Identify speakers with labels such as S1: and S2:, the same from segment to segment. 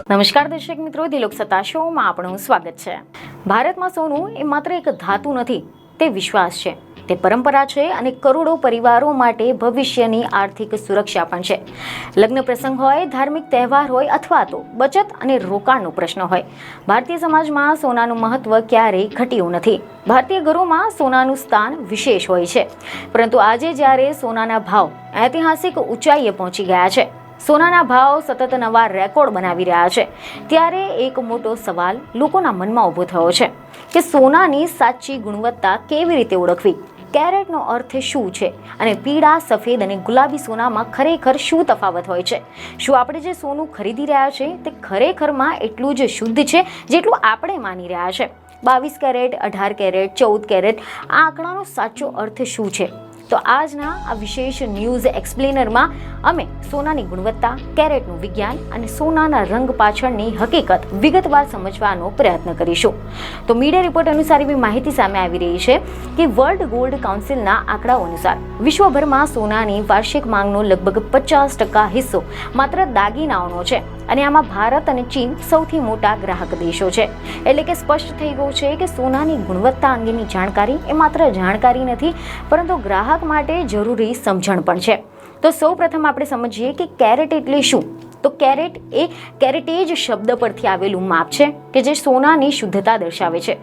S1: નમસ્કાર દર્શક મિત્રો, દિલોક સત્તા શોમાં આપણું સ્વાગત છે. ભારતમાં સોનું એ માત્ર એક ધાતુ નથી, તે વિશ્વાસ છે, તે પરંપરા છે અને કરોડો પરિવારો માટે ભવિષ્યની આર્થિક સુરક્ષા પણ છે. લગ્ન પ્રસંગ હોય, ધાર્મિક તહેવાર હોય અથવા તો બચત અને રોકાણનો પ્રશ્ન હોય, ભારતીય સમાજમાં સોનાનું મહત્વ ક્યારેય ઘટ્યું નથી. ભારતીય ઘરોમાં સોનાનું સ્થાન વિશેષ હોય છે. પરંતુ આજે જ્યારે સોનાના ભાવ ઐતિહાસિક ઊંચાઈએ પહોંચી ગયા છે, સોનાના ભાવ સતત નવા રેકોર્ડ બનાવી રહ્યા છે, ત્યારે એક મોટો સવાલ લોકોના મનમાં ઊભો થયો છે કે સોનાની સાચી ગુણવત્તા કેવી રીતે ઓળખવી? કેરેટનો અર્થ શું છે અને પીળા, સફેદ અને ગુલાબી સોનામાં ખરેખર શું તફાવત હોય છે? શું આપણે જે સોનું ખરીદી રહ્યા છે તે ખરેખરમાં એટલું જ શુદ્ધ છે જેટલું આપણે માની રહ્યા છે? 22 કેરેટ, 18 કેરેટ, 14 કેરેટ, આ આંકડાનો સાચો અર્થ શું છે? તો આજના આ વિશેષ ન્યૂઝ એક્સપ્લેનરમાં અમે સોનાની ગુણવત્તા, કેરેટનું વિજ્ઞાન અને સોનાના રંગ પાછળની હકીકત વિગતવાર સમજવાનો પ્રયત્ન કરીશું. તો મીડિયા રિપોર્ટ અનુસાર એવી માહિતી સામે આવી રહી છે કે વર્લ્ડ ગોલ્ડ કાઉન્સિલના આંકડાઓ અનુસાર વિશ્વભરમાં સોનાની વાર્ષિક માંગનો લગભગ 50% હિસ્સો માત્ર દાગીનાઓનો છે અને આમાં ભારત અને ચીન સૌથી મોટા ગ્રાહક દેશો છે. એટલે કે સ્પષ્ટ થઈ ગયું છે કે સોનાની ગુણવત્તા અંગેની જાણકારી એ માત્ર જાણકારી નથી, પરંતુ ગ્રાહક માટે જરૂરી સમજણ પણ છે. તો સૌ પ્રથમ આપણે સમજીએ કે કેરેટ એટલે શું. તો કેરેટેજ શબ્દ પરથી આવેલું માપ છે કે જે સોનાની શુદ્ધતા દર્શાવે છે.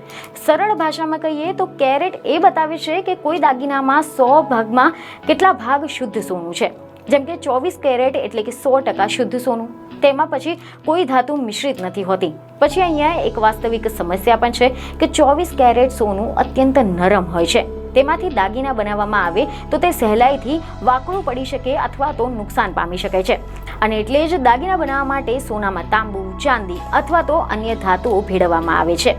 S1: સરળ ભાષામાં કહીએ તો કેરેટ એ બતાવે છે કે કોઈ દાગીનામાં 100 ભાગમાં કેટલા ભાગ શુદ્ધ સોનું છે. જેમ કે 24 કેરેટ એટલે કે 100% શુદ્ધ સોનું. તેમાં પછી કોઈ ધાતુ મિશ્રિત નથી હોતી. પછી અહીંયા એક વાસ્તવિક સમસ્યા પણ છે કે 24 કેરેટ સોનું અત્યંત નરમ હોય છે. તેમાંથી દાગીના બનાવવામાં આવે તો તે સહેલાઈથી વાંકડું પડી શકે અથવા તો નુકસાન પામી શકે છે. અને એટલે જ દાગીના બનાવવા માટે સોનામાં તાંબુ, ચાંદી અથવા તો અન્ય ધાતુઓ ભેળવવામાં આવે છે.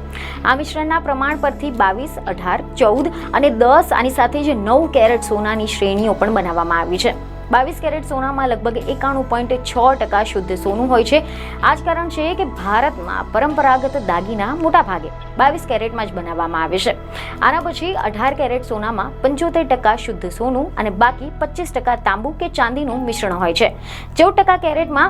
S1: આ મિશ્રણના પ્રમાણ પરથી 22, 18, 14 અને 10 આની સાથે જ 9 કેરેટ સોનાની શ્રેણીઓ પણ બનાવવામાં આવી છે. 22 કેરેટ સોનામાં લગભગ 91.6% શુદ્ધ સોનું હોય છે. આ જ કારણ છે કે ભારતમાં પરંપરાગત દાગીના મોટા ભાગે 22 કેરેટમાં જ બનાવવામાં આવે છે. આના પછી 18 કેરેટ સોનામાં 75% શુદ્ધ સોનું અને બાકી 25% તાંબુ કે ચાંદીનું મિશ્રણ હોય છે. 14% કેરેટમાં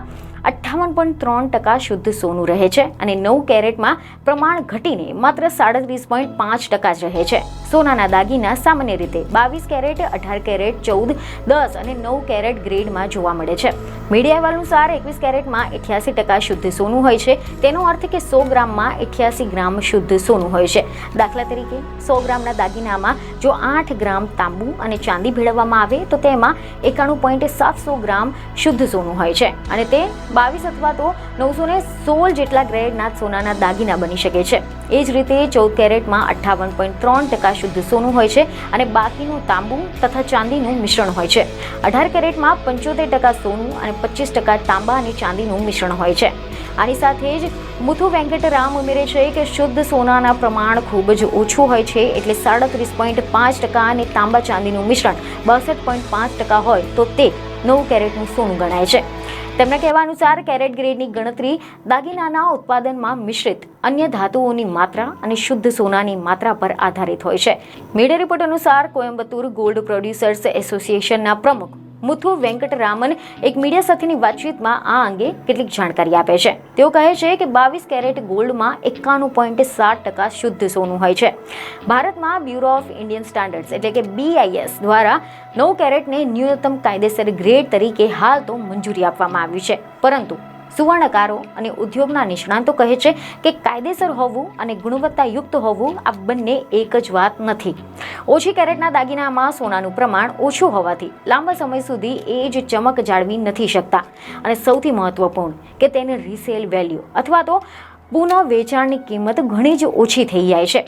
S1: 58.3% શુદ્ધ સોનું રહે છે અને 9 કેરેટમાં પ્રમાણ ઘટીને માત્ર 37.5% જ રહે છે. સોનાના દાગીના સામાન્ય રીતે 22 કેરેટ, 18 કેરેટ, 14, 10 અને 9 કેરેટ ગ્રેડમાં જોવા મળે છે. મીડિયા અહેવાલ અનુસાર 21 કેરેટમાં 88% શુદ્ધ સોનું હોય છે. તેનો અર્થ કે 100 ગ્રામમાં 88 ગ્રામ શુદ્ધ સોનું હોય છે. દાખલા તરીકે 100 ગ્રામના દાગીનામાં જો 8 ગ્રામ તાંબુ અને ચાંદી ભેળવવામાં આવે તો તેમાં 91.700 ગ્રામ શુદ્ધ સોનું હોય છે અને તે 22 અથવા તો 916 જેટલા ગ્રેડના સોનાના દાગીના બની શકે છે. એ જ રીતે 14 કેરેટમાં 58.3% શુદ્ધ સોનું હોય છે અને બાકીનું તાંબુ તથા ચાંદીનું મિશ્રણ હોય છે. 18 કેરેટમાં 75% સોનું અને 25% તાંબા અને ચાંદીનું મિશ્રણ હોય છે. આની સાથે જ મુથુ વેંકટરામ ઉમેરે છે કે શુદ્ધ સોનાના પ્રમાણ ખૂબ જ ઓછું હોય છે, એટલે 37.5% અને તાંબા ચાંદીનું મિશ્રણ 62.5% હોય તો તે 9 કેરેટનું સોનું ગણાય છે. તેમના કહેવા અનુસાર કેરેટ ગ્રેડની ગણતરી દાગીનાના ઉત્પાદનમાં મિશ્રિત અન્ય ધાતુઓની માત્રા અને શુદ્ધ સોનાની માત્રા પર આધારિત હોય છે. મીડિયા રિપોર્ટ અનુસાર કોયમ્બતુર ગોલ્ડ પ્રોડ્યુસર્સ એસોસિએશનના પ્રમુખ મુથુ વેંકટરામન એક મીડિયા સાથેની વાતચીતમાં આ અંગે કેટલીક જાણકારી આપે છે. તેઓ કહે છે કે 22 કેરેટ ગોલ્ડમાં 91.7% શુદ્ધ સોનું હોય છે. ભારતમાં બ્યુરો ઓફ ઇન્ડિયન સ્ટાન્ડર્ડ્સ એટલે કે BIS દ્વારા 9 કેરેટને ન્યૂનતમ કાયદેસર ગ્રેડ તરીકે હાલ તો મંજૂરી આપવામાં આવી છે. પરંતુ સુવર્ણકારો અને ઉદ્યોગના નિષ્ણાતો કહે છે કે કાયદેસર હોવું અને ગુણવત્તાયુક્ત હોવું આ બંને એક જ વાત નથી. ઓછી કેરેટના દાગીનામાં સોનાનું પ્રમાણ ઓછું હોવાથી લાંબા સમય સુધી એ જ ચમક જાળવી નથી શકતા અને સૌથી મહત્વપૂર્ણ કે તેની રીસેલ વેલ્યુ અથવા તો પુનઃ વેચાણની કિંમત ઘણી જ ઓછી થઈ જાય છે.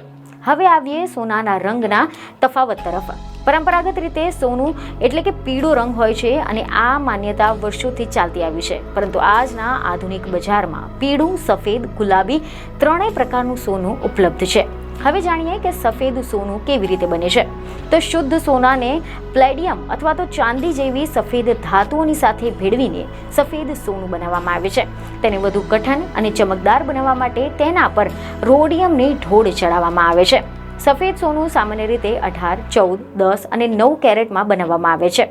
S1: હવે આવીએ સોનાના રંગના તફાવત તરફ. પરંપરાગત રીતે સોનું એટલે કે પીળો રંગ હોય છે અને આ માન્યતા વર્ષોથી ચાલતી આવી છે. પરંતુ આજના આધુનિક બજારમાં પીળું, સફેદ, ગુલાબી ત્રણેય પ્રકારનું સોનું ઉપલબ્ધ છે. હવે જાણીએ કે સફેદ સોનું કેવી રીતે બને છે. તો શુદ્ધ સોનાને પ્લેડિયમ અથવા તો ચાંદી જેવી સફેદ ધાતુઓની સાથે ભેળવીને સફેદ સોનું બનાવવામાં આવે છે. તેને વધુ કઠણ અને ચમકદાર બનાવવા માટે તેના પર રોડિયમની ઢોળ ચડાવવામાં આવે છે. સફેદ સોનું સામાન્ય રીતે 18, 14, 10 અને 9 કેરેટમાં બનાવવામાં આવે છે.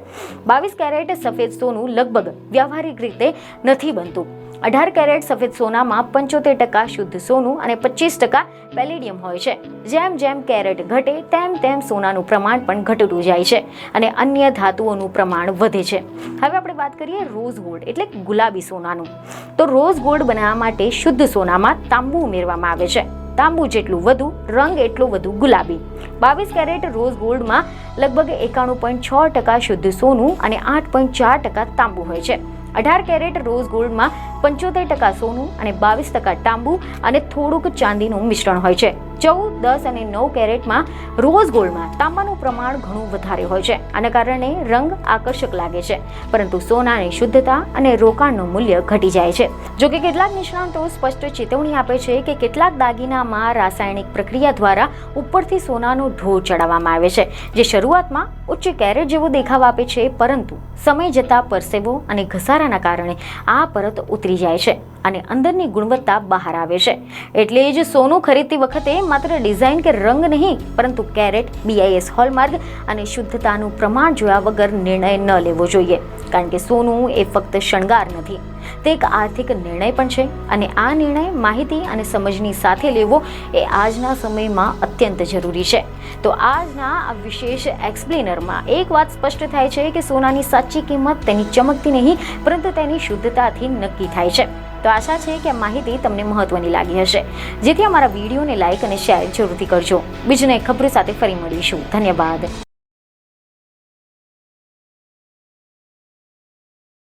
S1: 22 કેરેટ સફેદ સોનું લગભગ વ્યવહારિક રીતે નથી બનતું. 18 કેરેટ સફેદ સોનામાં 75% શુદ્ધ સોનું અને 25% પેલેડિયમ હોય છે. જેમ જેમ કેરેટ ઘટે તેમ તેમ સોનાનું પ્રમાણ પણ ઘટતું જાય છે અને અન્ય ધાતુઓનું પ્રમાણ વધે છે. હવે આપણે વાત કરીએ રોઝ ગોલ્ડ એટલે ગુલાબી સોનાનું. તો રોઝ ગોલ્ડ બનાવવા માટે શુદ્ધ સોનામાં તાંબુ ઉમેરવામાં આવે છે. તાંબુ જેટલું વધુ, રંગ એટલો વધુ ગુલાબી. 22 કેરેટ રોઝ ગોલ્ડમાં લગભગ 91.6% શુદ્ધ સોનું અને 8.4% તાંબુ હોય છે. 18 કેરેટ રોઝ ગોલ્ડમાં 75% સોનું અને 22% તાંબુ અને થોડુંક ચાંદીનું મિશ્રણ હોય છે. 14, 10 અને 9 કેરેટમાં રોઝ ગોલ્ડમાં તાંબાનું પ્રમાણ ઘણું વધારે હોય છે. આના કારણે રંગ આકર્ષક લાગે છે, પરંતુ સોનાની શુદ્ધતા અને રોકાણનું મૂલ્ય ઘટી જાય છે. જોકે કેટલાક નિષ્ણાતો સ્પષ્ટ ચેતવણી આપે છે કે કેટલાક દાગીનામાં રાસાયણિક પ્રક્રિયા દ્વારા ઉપરથી સોનાનો ઢોળ ચડાવવામાં આવે છે, જે શરૂઆતમાં ઉચ્ચ કેરેટ જેવો દેખાવ આપે છે, પરંતુ સમય જતાં પરસેવો અને ઘસારાના કારણે આ પરત ઉતરી જાય છે અને અંદરની ગુણવત્તા બહાર આવે છે. એટલે જ સોનું ખરીદતી વખતે માત્ર ડિઝાઇન કે રંગ નહીં, પરંતુ કેરેટ, BIS હોલમાર્ક અને શુદ્ધતાનું પ્રમાણ જોયા વગર નિર્ણય ન લેવો જોઈએ. કારણ કે સોનું એ ફક્ત શણગાર નથી, તે એક આર્થિક નિર્ણય પણ છે અને આ નિર્ણય માહિતી અને સમજની સાથે લેવો એ આજના સમયમાં અત્યંત જરૂરી છે. તો આજના આ વિશેષ એક્સપ્લેનરમાં એક વાત સ્પષ્ટ થાય છે કે સોનાની સાચી કિંમત તેની ચમકથી નહીં, પરંતુ તેની શુદ્ધતાથી નક્કી થાય છે. તો આશા છે કે આ માહિતી તમને મહત્વની લાગી હશે, જેથી અમારા વિડીયોને લાઇક અને શેર જરૂરથી કરજો. બીજને ખબર સાથે ફરી મળીશું. ધન્યવાદ.